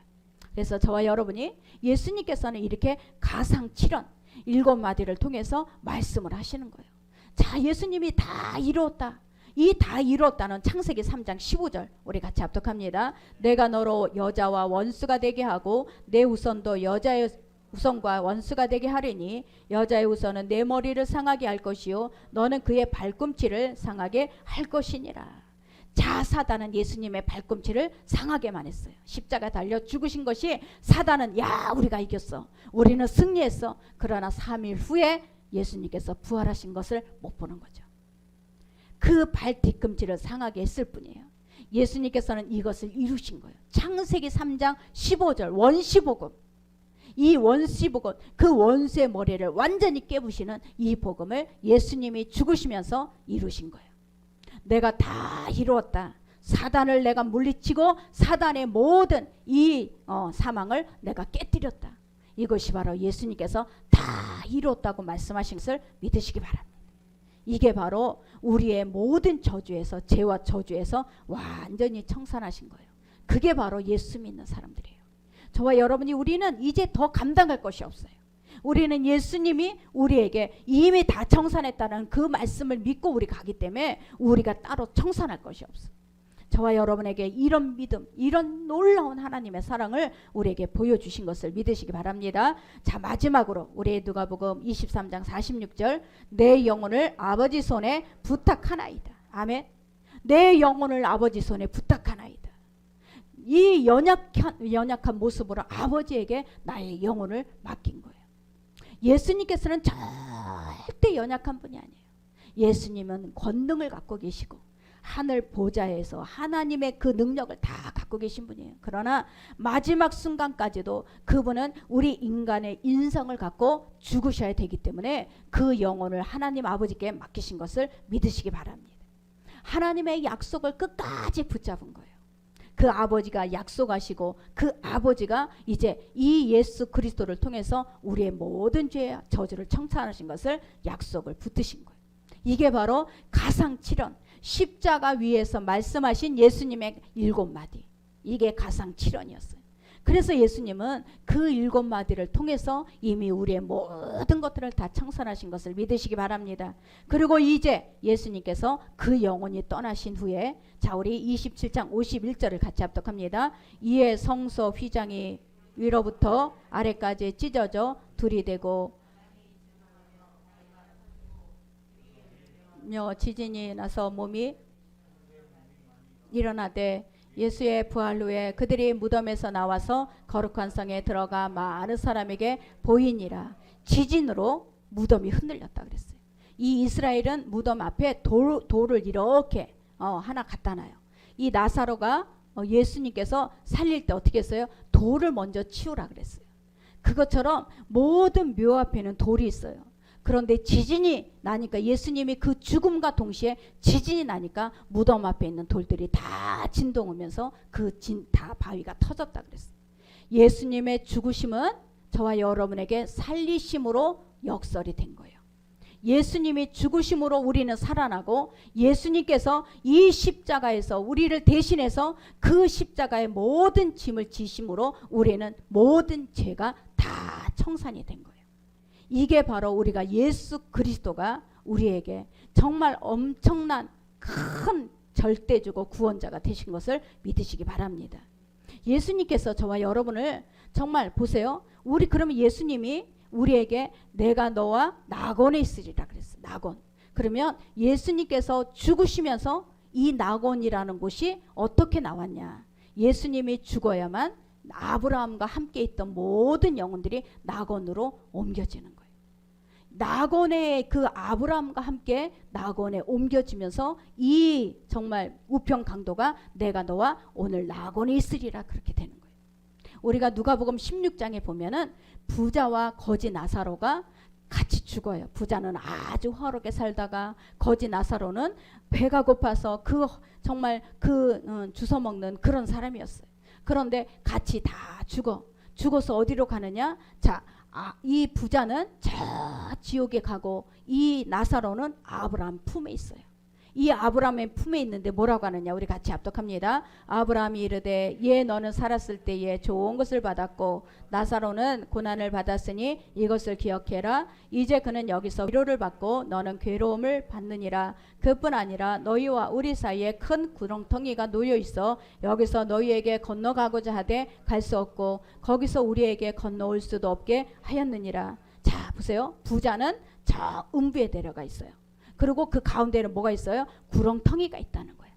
그래서 저와 여러분이 예수님께서는 이렇게 가상칠언 7마디를 통해서 말씀을 하시는 거예요. 자, 예수님이 다 이루었다. 이 다 이루었다는 창세기 3장 15절 우리 같이 합독합니다. 내가 너로 여자와 원수가 되게 하고 내 후손도 여자의 후손과 원수가 되게 하리니 여자의 후손은 내 머리를 상하게 할 것이요 너는 그의 발꿈치를 상하게 할 것이니라. 자, 사단은 예수님의 발꿈치를 상하게만 했어요. 십자가 달려 죽으신 것이 사단은 야 우리가 이겼어. 우리는 승리했어. 그러나 3일 후에 예수님께서 부활하신 것을 못 보는 거죠. 그 발 뒤꿈치를 상하게 했을 뿐이에요. 예수님께서는 이것을 이루신 거예요. 창세기 3장 15절 원시복음. 이 원시복음 그 원수의 머리를 완전히 깨부시는 이 복음을 예수님이 죽으시면서 이루신 거예요. 내가 다 이루었다. 사단을 내가 물리치고 사단의 모든 이 사망을 내가 깨뜨렸다. 이것이 바로 예수님께서 다 이루었다고 말씀하신 것을 믿으시기 바랍니다. 이게 바로 우리의 모든 저주에서 죄와 저주에서 완전히 청산하신 거예요. 그게 바로 예수 믿는 사람들이에요. 저와 여러분이 우리는 이제 더 감당할 것이 없어요. 우리는 예수님이 우리에게 이미 다 청산했다는 그 말씀을 믿고 우리 가기 때문에 우리가 따로 청산할 것이 없어요. 저와 여러분에게 이런 믿음, 이런 놀라운 하나님의 사랑을 우리에게 보여주신 것을 믿으시기 바랍니다. 자, 마지막으로 우리 누가복음 23장 46절, 내 영혼을 아버지 손에 부탁하나이다. 아멘. 내 영혼을 아버지 손에 부탁하나이다. 이 연약한 모습으로 아버지에게 나의 영혼을 맡긴 거예요. 예수님께서는 절대 연약한 분이 아니에요. 예수님은 권능을 갖고 계시고 하늘 보좌에서 하나님의 그 능력을 다 갖고 계신 분이에요. 그러나 마지막 순간까지도 그분은 우리 인간의 인성을 갖고 죽으셔야 되기 때문에 그 영혼을 하나님 아버지께 맡기신 것을 믿으시기 바랍니다. 하나님의 약속을 끝까지 붙잡은 거예요. 그 아버지가 약속하시고 그 아버지가 이제 이 예수 그리스도를 통해서 우리의 모든 죄와 저주를 청산하신 것을 약속을 붙드신 거예요. 이게 바로 가상칠언, 십자가 위에서 말씀하신 예수님의 7마디. 이게 가상칠언이었어요. 그래서 예수님은 그 7마디를 통해서 이미 우리의 모든 것들을 다 청산하신 것을 믿으시기 바랍니다. 그리고 이제 예수님께서 그 영혼이 떠나신 후에, 자, 우리 27장 51절을 같이 합독합니다. 이에 성소 휘장이 위로부터 아래까지 찢어져 둘이 되고 지진이 나서 몸이 일어나되, 예수의 부활 후에 그들이 무덤에서 나와서 거룩한 성에 들어가 많은 사람에게 보이니라. 지진으로 무덤이 흔들렸다 그랬어요. 이 이스라엘은 무덤 앞에 돌을 이렇게 하나 갖다 놔요. 이 나사로가 예수님께서 살릴 때 어떻게 했어요? 돌을 먼저 치우라 그랬어요. 그것처럼 모든 묘 앞에는 돌이 있어요. 그런데 지진이 나니까, 예수님이 그 죽음과 동시에 지진이 나니까 무덤 앞에 있는 돌들이 다 진동하면서 그 다 바위가 터졌다 그랬어요. 예수님의 죽으심은 저와 여러분에게 살리심으로 역설이 된 거예요. 예수님이 죽으심으로 우리는 살아나고, 예수님께서 이 십자가에서 우리를 대신해서 그 십자가의 모든 짐을 지심으로 우리는 모든 죄가 다 청산이 된 거예요. 이게 바로 우리가 예수 그리스도가 우리에게 정말 엄청난 큰 절대주고 구원자가 되신 것을 믿으시기 바랍니다. 예수님께서 저와 여러분을 정말 보세요. 우리 그러면 예수님이 우리에게 내가 너와 낙원에 있으리라 그랬어요. 낙원. 그러면 예수님께서 죽으시면서 이 낙원이라는 곳이 어떻게 나왔냐? 예수님이 죽어야만 아브라함과 함께 있던 모든 영혼들이 낙원으로 옮겨지는 거예요. 낙원에 그 아브라함과 함께 낙원에 옮겨지면서 이 정말 우편 강도가 내가 너와 오늘 낙원에 있으리라 그렇게 되는 거예요. 우리가 누가복음 16장에 보면은 부자와 거지 나사로가 같이 죽어요. 부자는 아주 화롭게 살다가 거지 나사로는 배가 고파서 정말 주워 먹는 그런 사람이었어요. 그런데 같이 다 죽어서 어디로 가느냐? 자, 이 부자는 저 지옥에 가고 이 나사로는 아브라함 품에 있어요. 이 아브라함의 품에 있는데 뭐라고 하느냐? 우리 같이 합독합니다. 아브라함이 이르되 예 너는 살았을 때에 좋은 것을 받았고 나사로는 고난을 받았으니 이것을 기억해라. 이제 그는 여기서 위로를 받고 너는 괴로움을 받느니라. 그뿐 아니라 너희와 우리 사이에 큰 구렁텅이가 놓여 있어 여기서 너희에게 건너가고자 하되 갈 수 없고 거기서 우리에게 건너올 수도 없게 하였느니라. 자, 보세요. 부자는 저 음부에 내려가 있어요. 그리고 그 가운데는 뭐가 있어요? 구렁텅이가 있다는 거예요.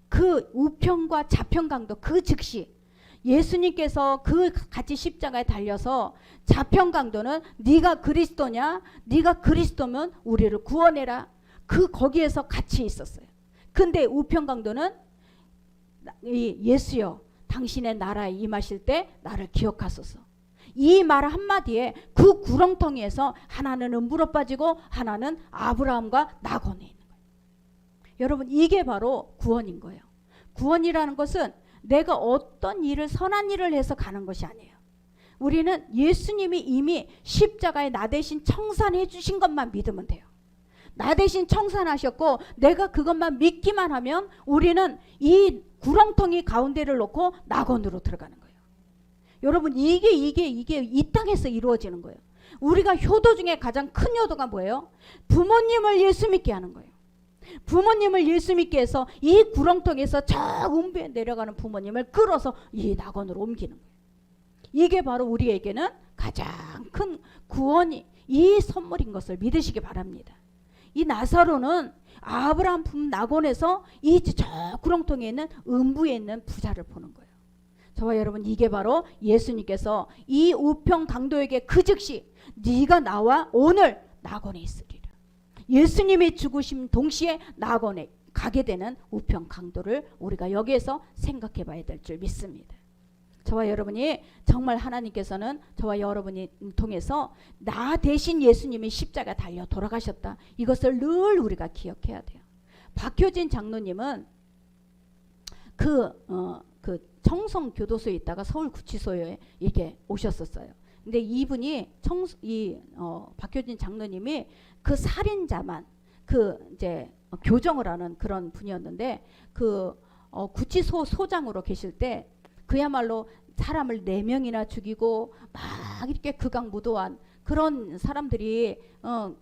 그 우편과 좌편강도 그 즉시 예수님께서 그 같이 십자가에 달려서 좌편강도는 네가 그리스도냐? 네가 그리스도면 우리를 구원해라. 거기에서 같이 있었어요. 근데 우편강도는 예수여 당신의 나라에 임하실 때 나를 기억하소서. 이 말 한마디에 그 구렁텅이에서 하나는 음부로 빠지고 하나는 아브라함과 낙원에 있는 거예요. 여러분, 이게 바로 구원인 거예요. 구원이라는 것은 내가 어떤 일을 선한 일을 해서 가는 것이 아니에요. 우리는 예수님이 이미 십자가에 나 대신 청산해 주신 것만 믿으면 돼요. 나 대신 청산하셨고 내가 그것만 믿기만 하면 우리는 이 구렁텅이 가운데를 놓고 낙원으로 들어가는 거예요. 여러분, 이게 이 땅에서 이루어지는 거예요. 우리가 효도 중에 가장 큰 효도가 뭐예요? 부모님을 예수 믿게 하는 거예요. 부모님을 예수 믿게 해서 이 구렁텅이에서 저 음부에 내려가는 부모님을 끌어서 이 낙원으로 옮기는 거예요. 이게 바로 우리에게는 가장 큰 구원이 이 선물인 것을 믿으시기 바랍니다. 이 나사로는 아브라함 품 낙원에서 이 저 구렁텅이에 있는 음부에 있는 부자를 보는 거예요. 저와 여러분, 이게 바로 예수님께서 이 우평 강도에게 그 즉시 네가 나와 오늘 낙원에 있으리라. 예수님이 죽으심 동시에 낙원에 가게 되는 우평 강도를 우리가 여기에서 생각해 봐야 될 줄 믿습니다. 저와 여러분이 정말 하나님께서는 저와 여러분이 통해서 나 대신 예수님이 십자가 달려 돌아가셨다. 이것을 늘 우리가 기억해야 돼요. 박효진 장로님은 그 청성교도소에 있다가 서울구치소에 이렇게 오셨었어요. 근데 이분이 박효진 장로님이 그 살인자만 이제 교정을 하는 그런 분이었는데 구치소 소장으로 계실 때 그야말로 사람을 4명이나 죽이고 막 이렇게 극악무도한 그런 사람들이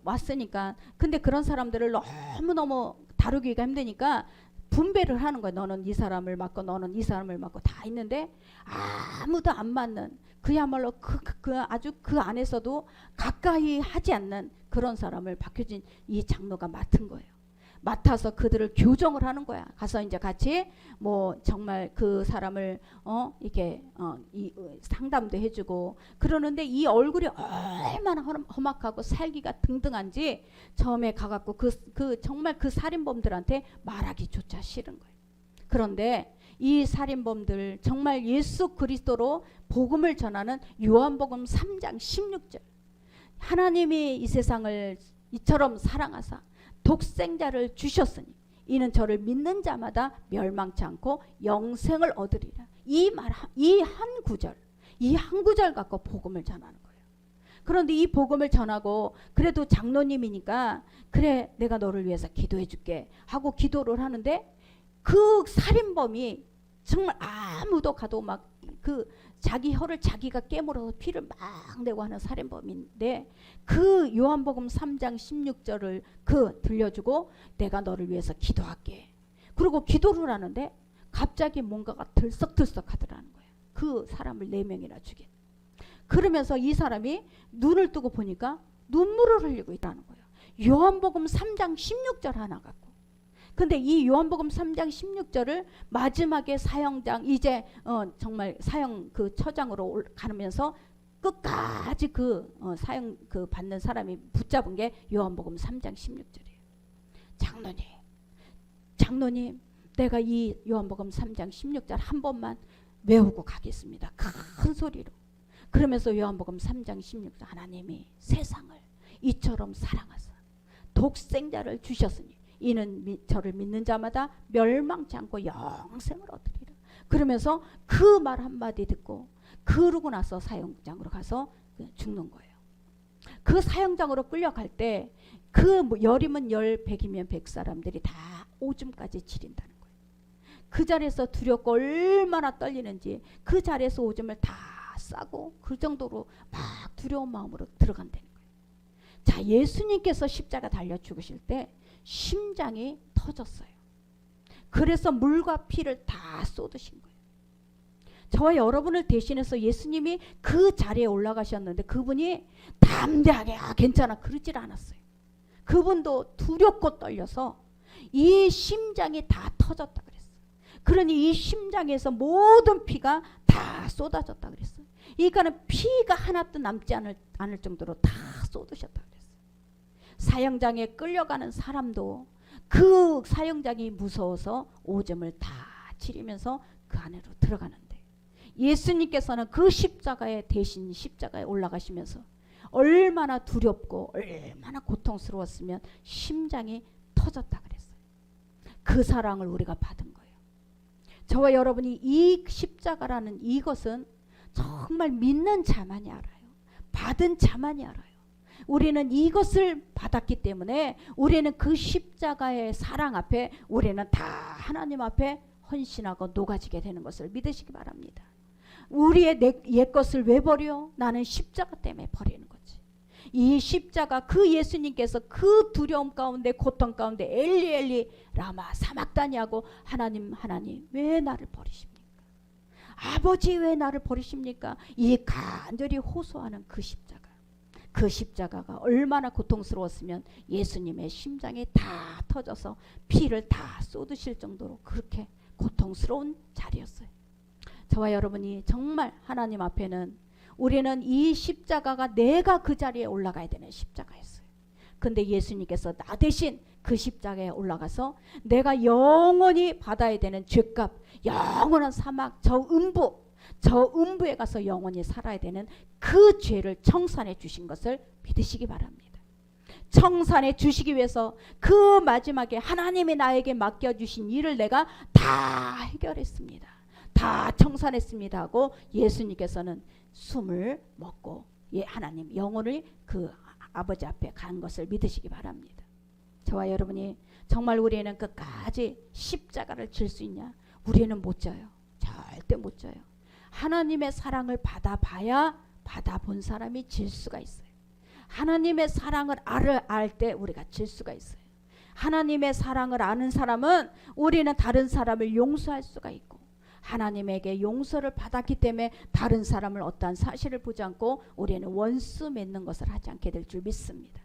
왔으니까, 근데 그런 사람들을 너무너무 다루기가 힘드니까 분배를 하는 거야. 너는 이 사람을 맞고 너는 이 사람을 맞고 다 있는데 아무도 안 맞는, 그야말로 아주 그 안에서도 가까이 하지 않는 그런 사람을 박효진 이 장로가 맡은 거예요. 맡아서 그들을 교정을 하는 거야. 가서 이제 같이 뭐 정말 그 사람을 이렇게 상담도 해주고 그러는데, 이 얼굴이 얼마나 험악하고 살기가 등등한지 처음에 가갖고 정말 그 살인범들한테 말하기조차 싫은 거예요. 그런데 이 살인범들 정말 예수 그리스도로 복음을 전하는 요한복음 3장 16절, 하나님이 이 세상을 이처럼 사랑하사 독생자를 주셨으니 이는 저를 믿는 자마다 멸망치 않고 영생을 얻으리라. 이 한 구절 갖고 복음을 전하는 거예요. 그런데 이 복음을 전하고 그래도 장로님이니까 그래 내가 너를 위해서 기도해 줄게 하고 기도를 하는데, 그 살인범이 정말 아무도 가도 막 자기 혀를 자기가 깨물어서 피를 막 내고 하는 살인범인데, 그 요한복음 3장 16절을 들려주고 내가 너를 위해서 기도할게. 그리고 기도를 하는데 갑자기 뭔가가 들썩들썩 하더라는 거예요. 그 사람을 4명이나 죽인. 그러면서 이 사람이 눈을 뜨고 보니까 눈물을 흘리고 있다는 거예요. 요한복음 3장 16절 하나 갖고. 근데 이 요한복음 3장 16절을 마지막에 사형장, 이제 정말 사형 처장으로 가면서 끝까지 사형 받는 사람이 붙잡은 게 요한복음 3장 16절이에요. 장로님, 내가 이 요한복음 3장 16절 한 번만 외우고 가겠습니다. 큰 소리로. 그러면서 요한복음 3장 16절, 하나님이 세상을 이처럼 사랑하사 독생자를 주셨으니 이는 저를 믿는 자마다 멸망치 않고 영생을 얻으리라. 그러면서 그 말 한마디 듣고 그러고 나서 사형장으로 가서 죽는 거예요. 그 사형장으로 끌려갈 때 열이면 100이면 100 사람들이 다 오줌까지 지린다는 거예요. 그 자리에서 두렵고 얼마나 떨리는지 그 자리에서 오줌을 다 싸고 그 정도로 막 두려운 마음으로 들어간다는 거예요. 자, 예수님께서 십자가 달려 죽으실 때 심장이 터졌어요. 그래서 물과 피를 다 쏟으신 거예요. 저와 여러분을 대신해서 예수님이 그 자리에 올라가셨는데 그분이 담대하게 괜찮아 그러질 않았어요. 그분도 두렵고 떨려서 이 심장이 다 터졌다 그랬어요. 그러니 이 심장에서 모든 피가 다 쏟아졌다 그랬어요. 그러니까 피가 하나도 남지 않을 정도로 다 쏟으셨다 그랬어요. 사형장에 끌려가는 사람도 그 사형장이 무서워서 오줌을 다 지리면서 그 안으로 들어가는데, 예수님께서는 그 십자가에 대신 십자가에 올라가시면서 얼마나 두렵고 얼마나 고통스러웠으면 심장이 터졌다 그랬어요. 그 사랑을 우리가 받은 거예요. 저와 여러분이 이 십자가라는 이것은 정말 믿는 자만이 알아요. 받은 자만이 알아요. 우리는 이것을 받았기 때문에 우리는 그 십자가의 사랑 앞에 우리는 다 하나님 앞에 헌신하고 녹아지게 되는 것을 믿으시기 바랍니다. 우리의 옛 것을 왜 버려? 나는 십자가 때문에 버리는 거지. 이 십자가 그 예수님께서 그 두려움 가운데 고통 가운데 엘리 엘리 라마 사막다니 하고 하나님 왜 나를 버리십니까? 아버지 왜 나를 버리십니까? 이 간절히 호소하는 그 십자가. 그 십자가가 얼마나 고통스러웠으면 예수님의 심장이 다 터져서 피를 다 쏟으실 정도로 그렇게 고통스러운 자리였어요. 저와 여러분이 정말 하나님 앞에는 우리는 이 십자가가 내가 그 자리에 올라가야 되는 십자가였어요. 근데 예수님께서 나 대신 그 십자가에 올라가서 내가 영원히 받아야 되는 죄값, 영원한 사막, 저 음부에 가서 영원히 살아야 되는 그 죄를 청산해 주신 것을 믿으시기 바랍니다. 청산해 주시기 위해서 그 마지막에 하나님이 나에게 맡겨주신 일을 내가 다 해결했습니다. 다 청산했습니다 하고 예수님께서는 숨을 먹고 하나님 영혼을 그 아버지 앞에 간 것을 믿으시기 바랍니다. 저와 여러분이 정말 우리는 끝까지 십자가를 질 수 있냐? 우리는 못 져요. 절대 못 져요. 하나님의 사랑을 받아봐야 받아본 사람이 질 수가 있어요. 하나님의 사랑을 알 때 우리가 질 수가 있어요. 하나님의 사랑을 아는 사람은 우리는 다른 사람을 용서할 수가 있고 하나님에게 용서를 받았기 때문에 다른 사람을 어떠한 사실을 보지 않고 우리는 원수 맺는 것을 하지 않게 될 줄 믿습니다.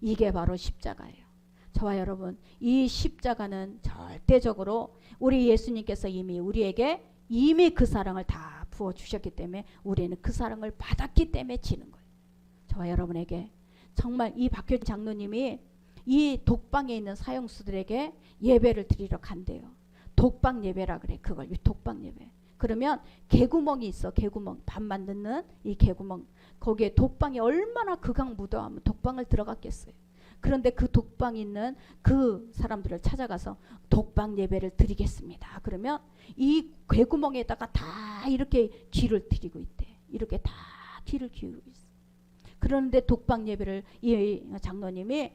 이게 바로 십자가예요. 저와 여러분, 이 십자가는 절대적으로 우리 예수님께서 이미 우리에게 이미 그 사랑을 다 부어주셨기 때문에 우리는 그 사랑을 받았기 때문에 지는 거예요. 저와 여러분에게 정말 이 박효진 장로님이 이 독방에 있는 사형수들에게 예배를 드리러 간대요. 독방 예배라 그래. 그걸 독방 예배. 그러면 개구멍이 있어. 개구멍. 밥만 넣는 이 개구멍. 거기에 독방이 얼마나 극악무도하면 독방을 들어갔겠어요. 그런데 그 독방 있는 그 사람들을 찾아가서 독방 예배를 드리겠습니다. 그러면 이 개구멍에다가 다 이렇게 귀를 들이고 있대. 이렇게 다 귀를 기울이고 있어. 그런데 독방 예배를 이 장로님이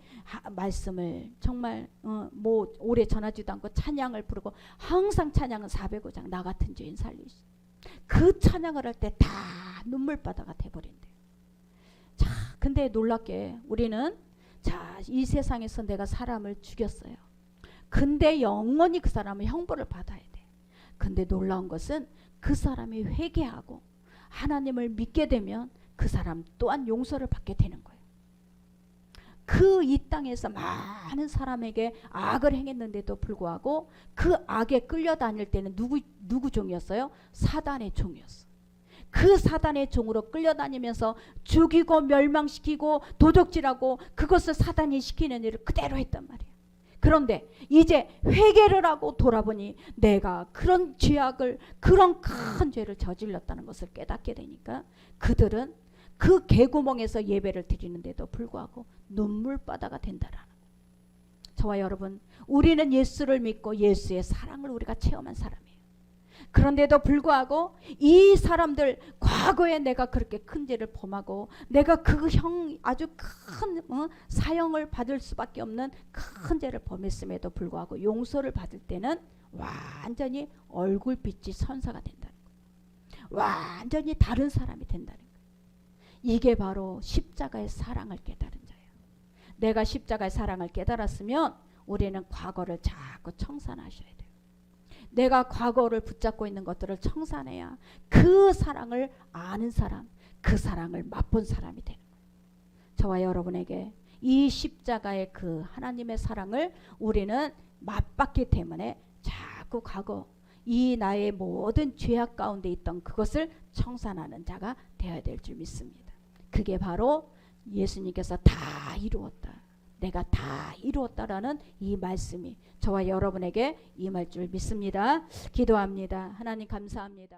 말씀을 정말 뭐 오래 전하지도 않고 찬양을 부르고 항상 찬양은 405장 나 같은 죄인 살리시. 그 찬양을 할 때 다 눈물바다가 돼버린대. 자, 근데 놀랍게 우리는 자, 이 세상에서 내가 사람을 죽였어요. 근데 영원히 그 사람은 형벌을 받아야 돼. 근데 놀라운 것은 그 사람이 회개하고 하나님을 믿게 되면 그 사람 또한 용서를 받게 되는 거예요. 그 이 땅에서 많은 사람에게 악을 행했는데도 불구하고 그 악에 끌려다닐 때는 누구 종이었어요? 사단의 종이었어. 그 사단의 종으로 끌려다니면서 죽이고 멸망시키고 도적질하고 그것을 사단이 시키는 일을 그대로 했단 말이에요. 그런데 이제 회개를 하고 돌아보니 내가 그런 죄악을 그런 큰 죄를 저질렀다는 것을 깨닫게 되니까 그들은 그 개구멍에서 예배를 드리는데도 불구하고 눈물바다가 된다라는 거예요. 저와 여러분, 우리는 예수를 믿고 예수의 사랑을 우리가 체험한 사람이에요. 그런데도 불구하고 이 사람들 과거에 내가 그렇게 큰 죄를 범하고 내가 그 아주 큰 사형을 받을 수밖에 없는 큰 죄를 범했음에도 불구하고 용서를 받을 때는 완전히 얼굴빛이 선사가 된다는 거예요. 완전히 다른 사람이 된다는 거예요. 이게 바로 십자가의 사랑을 깨달은 자예요. 내가 십자가의 사랑을 깨달았으면 우리는 과거를 자꾸 청산하셔야 돼요. 내가 과거를 붙잡고 있는 것들을 청산해야 그 사랑을 아는 사람, 그 사랑을 맛본 사람이 되는 거예요. 저와 여러분에게 이 십자가의 그 하나님의 사랑을 우리는 맛봤기 때문에 자꾸 과거 이 나의 모든 죄악 가운데 있던 그것을 청산하는 자가 되어야 될 줄 믿습니다. 그게 바로 예수님께서 다 이루었다. 내가 다 이루었다라는 이 말씀이 저와 여러분에게 임할 줄 믿습니다. 기도합니다. 하나님 감사합니다.